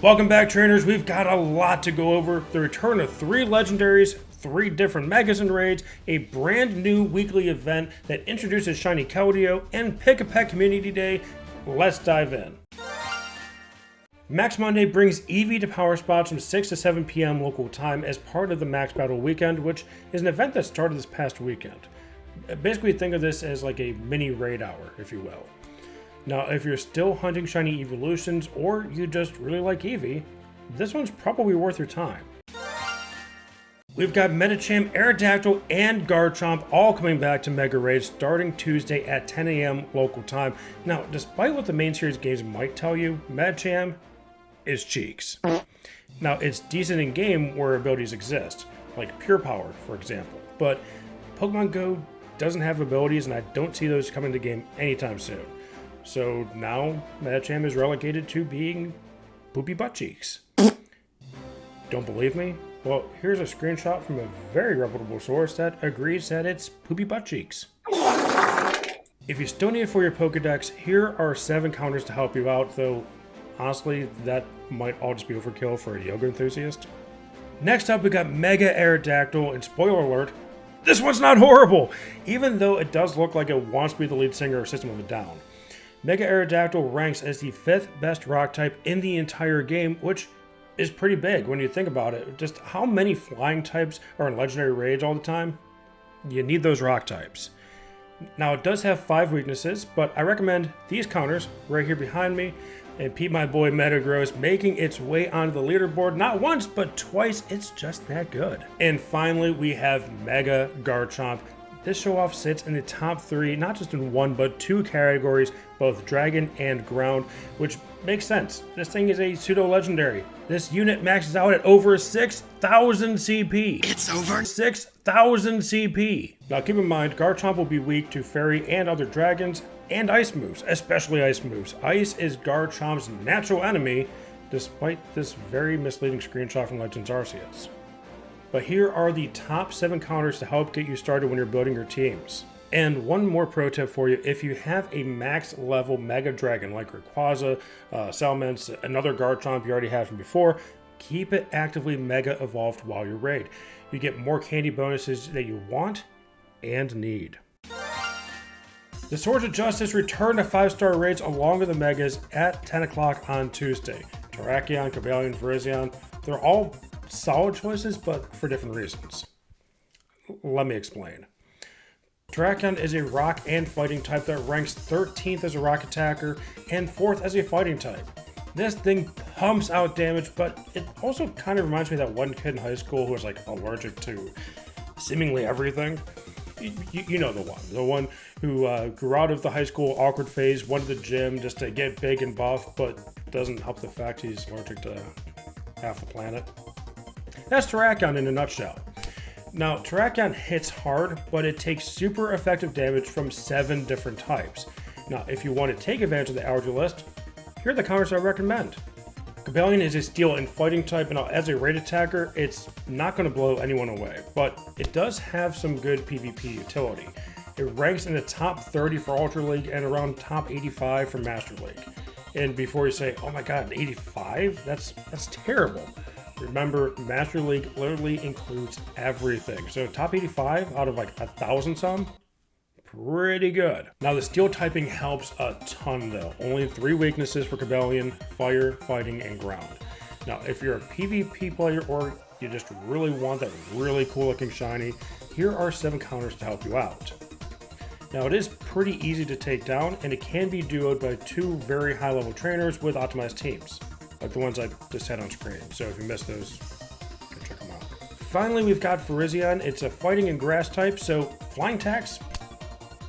Welcome back, trainers. We've got a lot to go over. The return of 3 legendaries, 3 different megas and raids, a brand new weekly event that introduces shiny Keldeo, and Pikipek Community Day. Let's dive in. Max Monday brings EV to power spots from 6 to 7 p.m. local time as part of the Max Battle Weekend, which is an event that started this past weekend. Basically, think of this as like a mini raid hour, if you will. Now, if you're still hunting shiny evolutions or you just really like Eevee, this one's probably worth your time. We've got Medicham, Aerodactyl, and Garchomp all coming back to Mega Raids starting Tuesday at 10 a.m. local time. Now, despite what the main series games might tell you, Medicham is cheeks. Now, it's decent in game where abilities exist, like Pure Power, for example, but Pokemon GO doesn't have abilities, and I don't see those coming to game anytime soon. So now Medicham is relegated to being poopy butt cheeks. Don't believe me? Well, here's a screenshot from a very reputable source that agrees that it's poopy butt cheeks. If you still need it for your Pokedex, here are 7 counters to help you out, though honestly, that might all just be overkill for a yoga enthusiast. Next up, we got Mega Aerodactyl, and spoiler alert, this one's not horrible, even though it does look like it wants to be the lead singer of System of a Down. Mega Aerodactyl ranks as the 5th best rock type in the entire game, which is pretty big when you think about it. Just how many flying types are in legendary raids all the time? You need those rock types. Now, it does have 5 weaknesses, but I recommend these counters right here behind me, and Pete, my boy, Metagross, making its way onto the leaderboard not once, but twice. It's just that good. And finally, we have Mega Garchomp. This show-off sits in the top 3, not just in 1, but 2 categories, both Dragon and Ground, which makes sense. This thing is a pseudo-legendary. This unit maxes out at over 6,000 CP. It's over 6,000 CP. Now keep in mind, Garchomp will be weak to Fairy and other dragons, and Ice moves, especially Ice moves. Ice is Garchomp's natural enemy, despite this very misleading screenshot from Legends Arceus. But here are the top 7 counters to help get you started when you're building your teams. And one more pro tip for you: if you have a max level Mega Dragon like Rayquaza, Salamence, another Garchomp you already had from before, keep it actively Mega Evolved while you raid. You get more candy bonuses that you want and need. The Swords of Justice return to 5-star raids along with the Megas at 10 o'clock on Tuesday. Terrakion, Cobalion, Virizion, they're all solid choices, but for different reasons. Let me explain. Terrakion is a rock and fighting type that ranks 13th as a rock attacker and 4th as a fighting type. This thing pumps out damage, but it also kind of reminds me of that one kid in high school who was like allergic to seemingly everything. You know the one who grew out of the high school awkward phase, went to the gym just to get big and buff, but doesn't help the fact he's allergic to half the planet. That's Terrakion in a nutshell. Now, Terrakion hits hard, but it takes super effective damage from 7 different types. Now, if you want to take advantage of the allergy list, here are the counters I recommend. Cobalion is a steel and fighting type, and as a raid attacker, it's not going to blow anyone away, but it does have some good PvP utility. It ranks in the top 30 for Ultra League and around top 85 for Master League. And before you say, oh my god, 85? That's terrible. Remember, Master League literally includes everything. So top 85 out of like 1,000 some? Pretty good. Now the steel typing helps a ton though. Only 3 weaknesses for Cobalion: fire, fighting, and ground. Now if you're a PvP player or you just really want that really cool looking shiny, here are 7 counters to help you out. Now it is pretty easy to take down, and it can be duoed by 2 very high level trainers with optimized teams, like the ones I just had on screen. So if you missed those, go check them out. Finally, we've got Virizion. It's a fighting and grass type, so flying attacks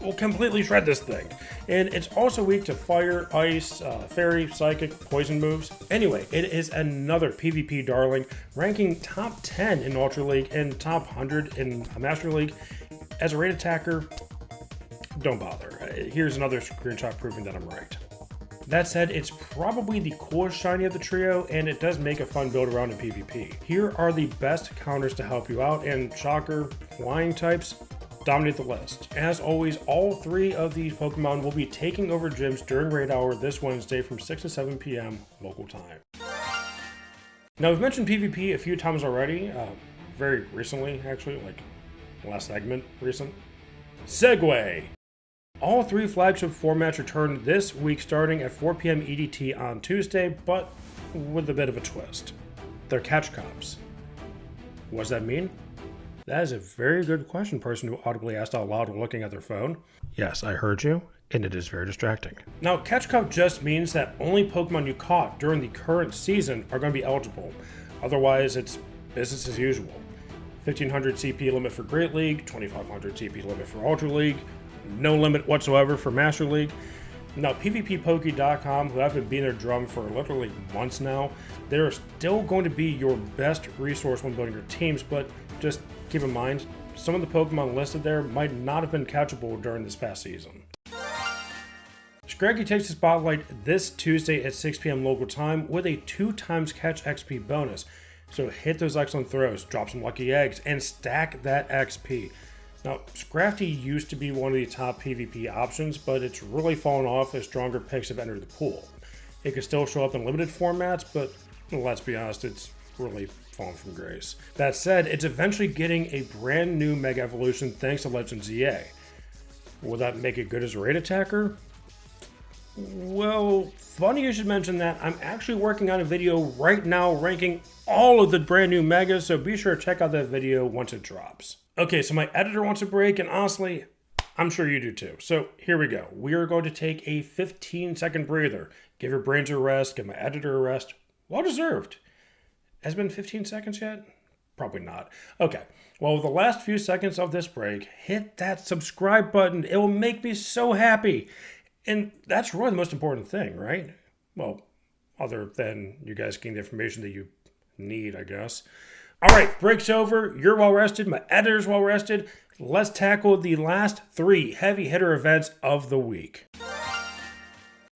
will completely shred this thing. And it's also weak to fire, ice, fairy, psychic, poison moves. Anyway, it is another PvP darling, ranking top 10 in Ultra League and top 100 in Master League. As a raid attacker, don't bother. Here's another screenshot proving that I'm right. That said, it's probably the coolest shiny of the trio, and it does make a fun build around in PvP. Here are the best counters to help you out, and shocker, flying types dominate the list. As always, all 3 of these Pokemon will be taking over gyms during raid hour this Wednesday from 6 to 7 p.m. local time. Now, we've mentioned PvP a few times already, very recently, actually, like last segment, recent. Segue! All 3 flagship formats return this week starting at 4 p.m. EDT on Tuesday, but with a bit of a twist. They're catch cops. What does that mean? That is a very good question, person who audibly asked out loud while looking at their phone. Yes, I heard you, and it is very distracting. Now, catch cop just means that only Pokemon you caught during the current season are going to be eligible. Otherwise, it's business as usual. 1500 CP limit for Great League, 2500 CP limit for Ultra League, no limit whatsoever for Master League. Now, PvPpoke.com, who have been beating their drum for literally months now, they're still going to be your best resource when building your teams, but just keep in mind, some of the Pokemon listed there might not have been catchable during this past season. Scraggy takes the spotlight this Tuesday at 6 p.m. local time with a 2x catch XP bonus. So hit those excellent throws, drop some lucky eggs, and stack that XP. Now, Scrafty used to be one of the top PvP options, but it's really fallen off as stronger picks have entered the pool. It can still show up in limited formats, but let's be honest, it's really fallen from grace. That said, it's eventually getting a brand new Mega Evolution thanks to Legends EA. Will that make it good as a raid attacker? Well, funny you should mention that. I'm actually working on a video right now ranking all of the brand new Megas, so be sure to check out that video once it drops. Okay, so my editor wants a break, and honestly, I'm sure you do too. So here we go. We are going to take a 15-second breather. Give your brains a rest, give my editor a rest. Well deserved. Has it been 15 seconds yet? Probably not. Okay, well, with the last few seconds of this break, hit that subscribe button. It will make me so happy. And that's really the most important thing, right? Well, other than you guys getting the information that you need, I guess. All right, break's over. You're well rested. My editor's well rested. Let's tackle the last 3 heavy hitter events of the week.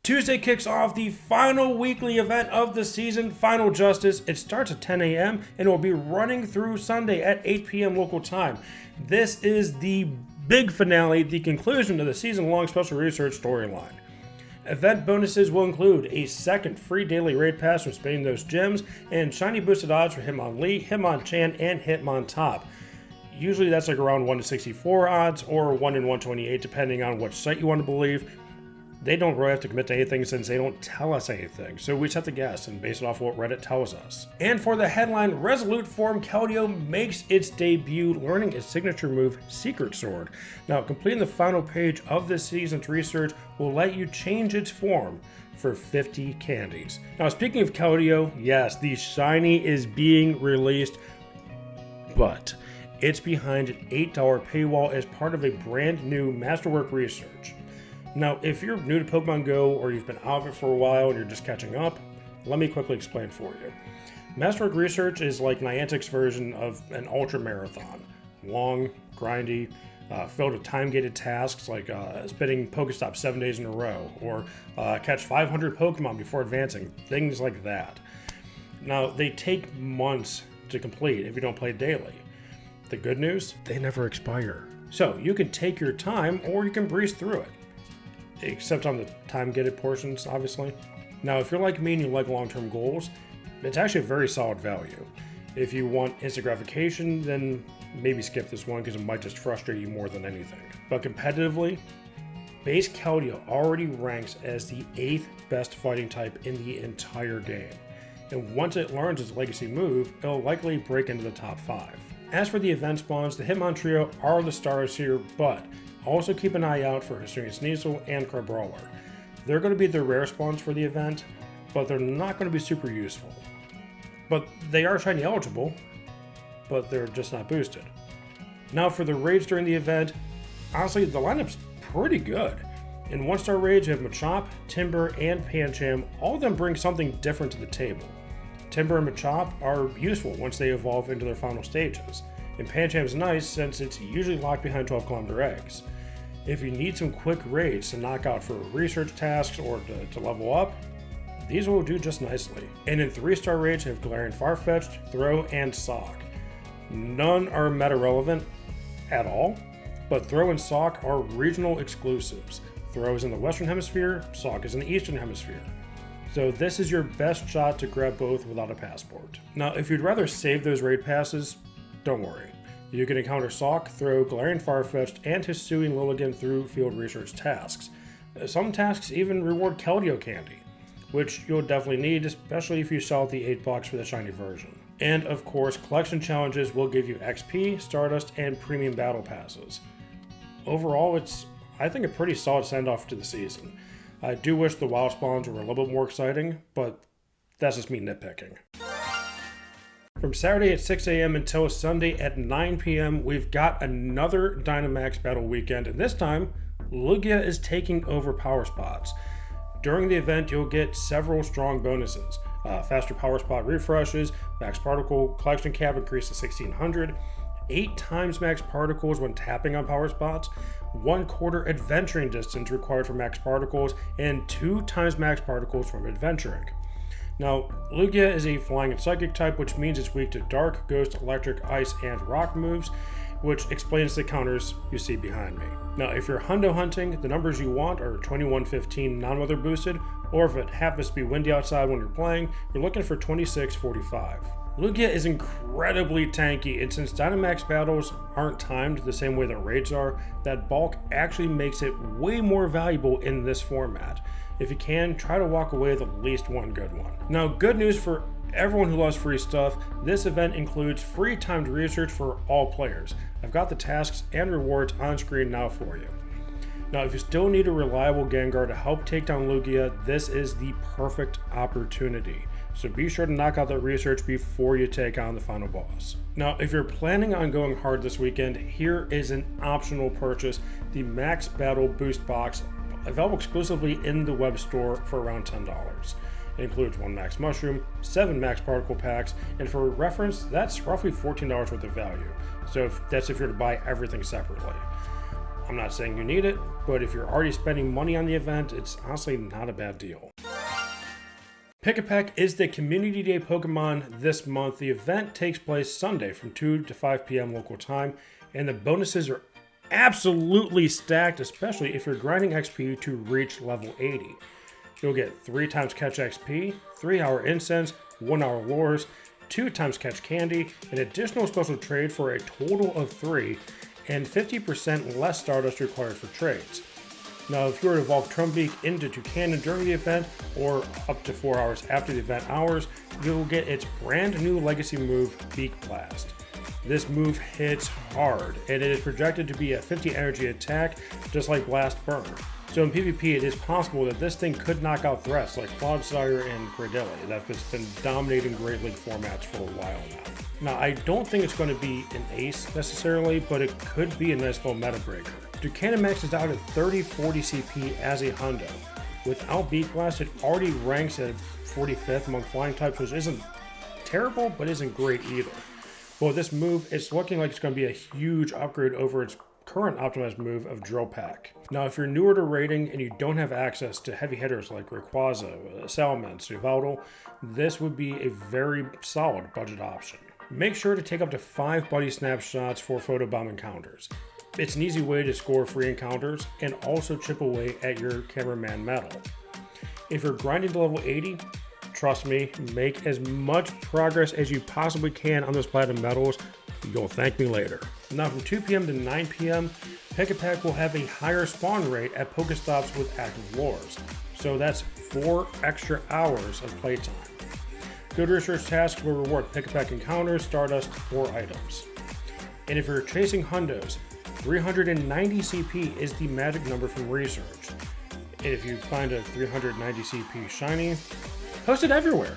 Tuesday kicks off the final weekly event of the season, Final Justice. It starts at 10 a.m. and it will be running through Sunday at 8 p.m. local time. This is the big finale, the conclusion of the season-long special research storyline. Event bonuses will include a second free daily raid pass from spinning those gems and shiny boosted odds for Hitmonlee, Hitmonchan, and Hitmontop. Usually that's like around 1 to 64 odds or 1 in 128 depending on which site you want to believe. They don't really have to commit to anything since they don't tell us anything, so we just have to guess and base it off what Reddit tells us. And for the headline, Resolute Form Keldeo makes its debut, learning its signature move, Secret Sword. Now, completing the final page of this season's research will let you change its form for 50 candies. Now, speaking of Keldeo, yes, the shiny is being released, but it's behind an $8 paywall as part of a brand new Masterwork Research. Now, if you're new to Pokemon GO or you've been out of it for a while and you're just catching up, let me quickly explain for you. Masterwork Research is like Niantic's version of an ultra marathon. Long, grindy, filled with time-gated tasks like spinning Pokestops 7 days in a row or catch 500 Pokemon before advancing, things like that. Now, they take months to complete if you don't play daily. The good news, they never expire. So you can take your time or you can breeze through it. Except on the time-gated portions, obviously. Now, if you're like me and you like long-term goals, it's actually a very solid value. If you want instant gratification, then maybe skip this one because it might just frustrate you more than anything. But competitively, base Keldeo already ranks as the 8th best fighting type in the entire game. And once it learns its legacy move, it'll likely break into the top 5. As for the event spawns, the Hitmontrio are the stars here, but also keep an eye out for Hisuian Sneasel and Crabrawler. They're going to be the rare spawns for the event, but they're not going to be super useful. But they are shiny eligible, but they're just not boosted. Now for the raids during the event, honestly the lineup's pretty good. In 1-star raids you have Machop, Timber, and Pancham. All of them bring something different to the table. Timber and Machop are useful once they evolve into their final stages, and Pancham's nice since it's usually locked behind 12-kilometer eggs. If you need some quick raids to knock out for research tasks or to level up, these will do just nicely. And in 3-star raids, you have Galarian Farfetch'd, Throh, and Sock. None are meta relevant at all, but Throh and Sock are regional exclusives. Throh is in the Western Hemisphere, Sock is in the Eastern Hemisphere. So this is your best shot to grab both without a passport. Now, if you'd rather save those raid passes, don't worry. You can encounter Sawk, Throw, Galarian Farfetch'd, and Hisuian Lilligant through field research tasks. Some tasks even reward Keldeo candy, which you'll definitely need, especially if you sell the 8 bucks for the shiny version. And of course, collection challenges will give you XP, Stardust, and premium battle passes. Overall, it's, I think, a pretty solid send-off to the season. I do wish the wild spawns were a little bit more exciting, but that's just me nitpicking. From Saturday at 6 a.m. until Sunday at 9 p.m., we've got another Dynamax Battle weekend, and this time, Lugia is taking over power spots. During the event, you'll get several strong bonuses. Faster power spot refreshes, max particle collection cap increased to 1600, 8 times max particles when tapping on power spots, 1/4 adventuring distance required for max particles, and 2 times max particles from adventuring. Now, Lugia is a flying and psychic type, which means it's weak to dark, ghost, electric, ice, and rock moves, which explains the counters you see behind me. Now, if you're hundo hunting, the numbers you want are 2115 non-weather boosted, or if it happens to be windy outside when you're playing, you're looking for 2645. Lugia is incredibly tanky, and since Dynamax battles aren't timed the same way that raids are, that bulk actually makes it way more valuable in this format. If you can, try to walk away with at least one good one. Now, good news for everyone who loves free stuff, this event includes free timed research for all players. I've got the tasks and rewards on screen now for you. Now, if you still need a reliable Gengar to help take down Lugia, this is the perfect opportunity. So be sure to knock out that research before you take on the final boss. Now, if you're planning on going hard this weekend, here is an optional purchase, the Max Battle Boost Box, available exclusively in the web store for around $10. It includes 1 Max Mushroom, 7 Max Particle Packs, and for reference, that's roughly $14 worth of value. So that's if you're to buy everything separately. I'm not saying you need it, but if you're already spending money on the event, it's honestly not a bad deal. Pikipek is the Community Day Pokemon this month. The event takes place Sunday from 2 to 5 p.m. local time, and the bonuses are absolutely stacked, especially if you're grinding XP to reach level 80. You'll get 3 times catch XP, 3-hour incense, 1-hour lures, 2 times catch candy, an additional special trade for a total of 3, and 50% less Stardust required for trades. Now, if you were to evolve Trumbeak into Toucannon during the event, or up to 4 hours after the event hours, you'll get its brand new legacy move, Beak Blast. This move hits hard, and it is projected to be a 50 energy attack, just like Blast Burn. So in PvP, it is possible that this thing could knock out threats like Clodsire and Cradilly that have been dominating Great League formats for a while now. Now, I don't think it's going to be an ace necessarily, but it could be a nice little meta breaker. Toucannon maxes out at 30-40 CP as a hundo. Without Beak Blast, it already ranks at 45th among flying types, which isn't terrible, but isn't great either. But with this move, it's looking like it's going to be a huge upgrade over its current optimized move of Drill Pack. Now, if you're newer to raiding and you don't have access to heavy hitters like Rayquaza, Salamence, Yveltal, this would be a very solid budget option. Make sure to take up to 5 buddy snapshots for photobomb encounters. It's an easy way to score free encounters and also chip away at your cameraman medal. If you're grinding to level 80, trust me, make as much progress as you possibly can on those platinum medals. You'll thank me later. Now, from 2 p.m. to 9 p.m., Pikipek will have a higher spawn rate at Pokestops with active lures. So that's 4 extra hours of playtime. Good research tasks will reward Pikipek encounters, Stardust, or items. And if you're chasing hundos, 390 CP is the magic number from research. And if you find a 390 CP shiny, post it everywhere,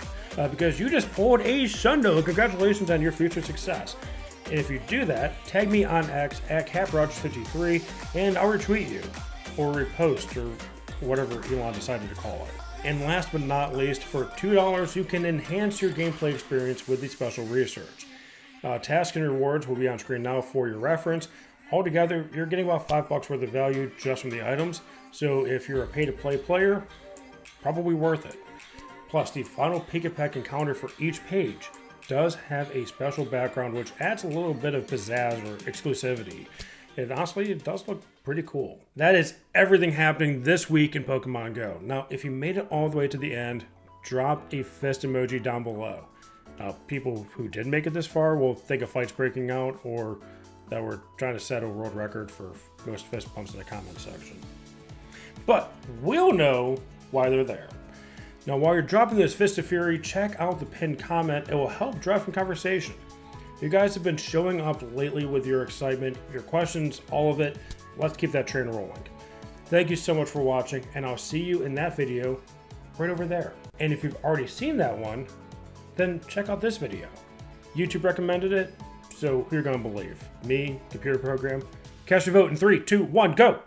because you just pulled a shundo. Congratulations on your future success. And if you do that, tag me on X at CapRogers53 and I'll retweet you, or repost, or whatever Elon decided to call it. And last but not least, for $2, you can enhance your gameplay experience with the special research. Tasks and rewards will be on screen now for your reference. Altogether, you're getting about $5 worth of value just from the items, so if you're a pay-to-play player, probably worth it. Plus, the final Pikipek encounter for each page does have a special background which adds a little bit of pizzazz or exclusivity. And honestly, it does look pretty cool. That is everything happening this week in Pokemon Go. Now, if you made it all the way to the end, drop a fist emoji down below. People who didn't make it this far will think a fight's breaking out or that we're trying to set a world record for most fist pumps in the comment section. But we'll know why they're there. Now, while you're dropping this Fist of Fury, check out the pinned comment. It will help drive some conversation. You guys have been showing up lately with your excitement, your questions, all of it. Let's keep that train rolling. Thank you so much for watching, and I'll see you in that video right over there. And if you've already seen that one, then check out this video. YouTube recommended it, so who you're gonna believe? Me, computer program? Cast your vote in 3, 2, 1, go!